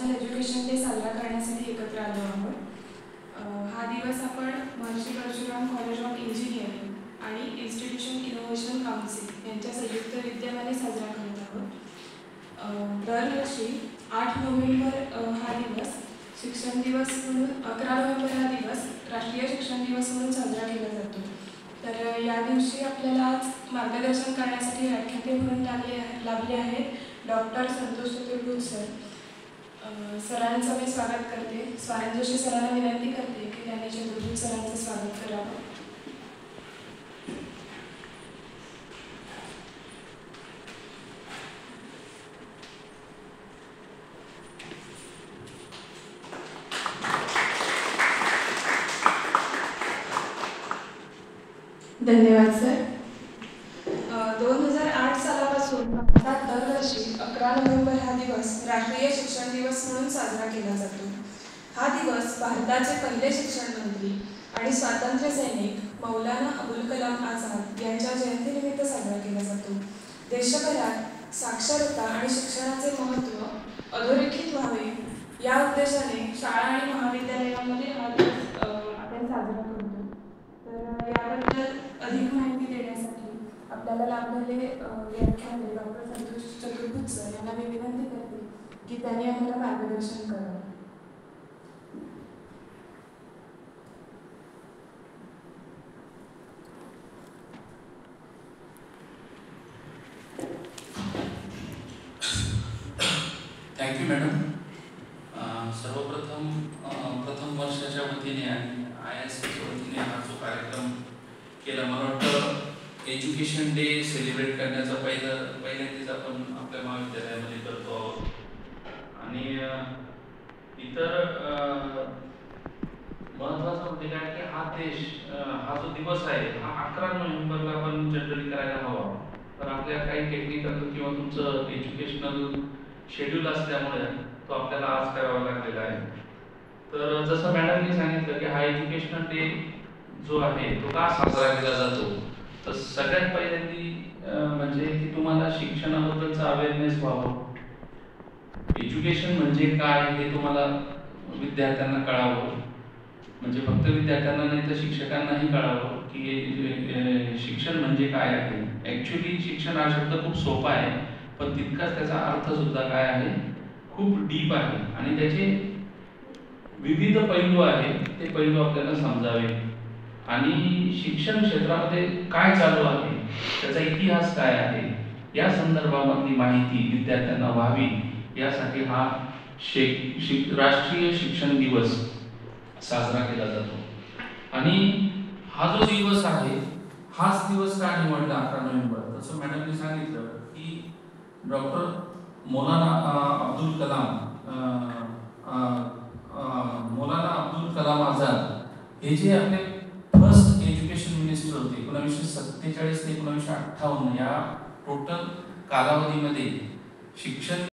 National education day साजरा करण्यासाठी एकत्र आलो आहोत. हा दिवस आपण महर्षी परशुराम कॉलेज ऑफ इंजिनिअरिंग आणि इन्स्टिट्यूशन इनोव्हेशन काउन्सिल यांच्या संयुक्त विद्यमाने साजरा करत आहोत. दरवर्षी 8 नोव्हेंबर हा दिवस शिक्षण दिवस म्हणून 11 नोव्हेंबर हा दिवस राष्ट्रीय शिक्षण दिवस म्हणून साजरा केला जातो. तर या दिवशी आपल्याला आज मार्गदर्शन करण्यासाठी व्याख्याते म्हणून लाभले आहेत डॉक्टर संतोष चतुर्भुज सर. सरांचं मी स्वागत करते. स्वानंद जोशी सरांना विनंती करते की त्यांनी चतुर्भुज सरांचं स्वागत करावं. धन्यवाद सर. 2008 सालापासून भारतात दरवर्षी 11 नोव्हेंबर हा दिवस राष्ट्रीय शिक्षण दिवस म्हणून साजरा केला जातो. हा दिवस भारताचे पहिले शिक्षण मंत्री आणि स्वातंत्र्य सैनिक मौलाना अबुल कलाम आझाद यांच्या जयंतीनिमित्त साजरा केला जातो. देशभरात साक्षरता आणि शिक्षणाचे महत्त्व अधोरेखित व्हावे या उद्देशाने शाळा आणि महाविद्यालयांमध्ये हा दिवस आपण साजरा करतो. तर याबद्दल अधिक माहिती देण्यासाठी आपल्याला लाभलेले व्याख्याते डॉक्टर संतोष चतुर्भुज सर यांना मी विनंती करते की त्यांनी आम्हाला मार्गदर्शन करावं. Thank you madam. सर्वप्रथम प्रथम वर्षाच्या वतीने आणि IIScच्या वतीने हा जो कार्यक्रम केला, मला वाटतं एज्युकेशन डे सेलिब्रेट करण्याचा पहिल्यांदाच आपण आपल्या महाविद्यालयामध्ये करतो आहोत. आणि इतर महत्त्वाचं म्हणजे काय की हा जो दिवस आहे हा 11 नोव्हेंबरला आपण जनरली करायला हवा, पण आपल्या काही टेक्निकल किंवा तुमचं एज्युकेशनल शेड्यूल असल्यामुळे तो आपल्याला आज करावा लागलेला आहे. तर जसं मॅडमनी सांगितलं की हा एज्युकेशनल डे जो आहे तो का साजरा केला जातो, तर सगळ्यात पहिल्यांदी म्हणजे की तुम्हाला शिक्षणाबद्दलचा अवेअरनेस व्हावं. एज्युकेशन म्हणजे काय हे तुम्हाला विद्यार्थ्यांना कळावं, म्हणजे फक्त विद्यार्थ्यांना नाही तर शिक्षकांनाही कळावं की शिक्षण म्हणजे काय आहे. ॲक्च्युली शिक्षण हा शब्द खूप सोपा आहे, पण तितकाच त्याचा अर्थ सुद्धा काय आहे, खूप डीप आहे आणि त्याचे विविध पैलू आहेत. ते पैलू आपल्याला समजावे आणि शिक्षण क्षेत्रामध्ये काय चालू आहे, त्याचा इतिहास काय आहे, या संदर्भामधली माहिती विद्यार्थ्यांना व्हावी यासाठी हा राष्ट्रीय शिक्षण दिवस साजरा केला जातो. आणि हा जो दिवस आहे हाच दिवस का निवडला 11 नोव्हेंबर, तसं मॅडमने सांगितलं की डॉक्टर मौलाना अब्दुल कलाम आझाद हे जे आपले फर्स्ट एज्युकेशन मिनिस्टर होते 1947 ते 1958 या टोटल कालावधीमध्ये शिक्षण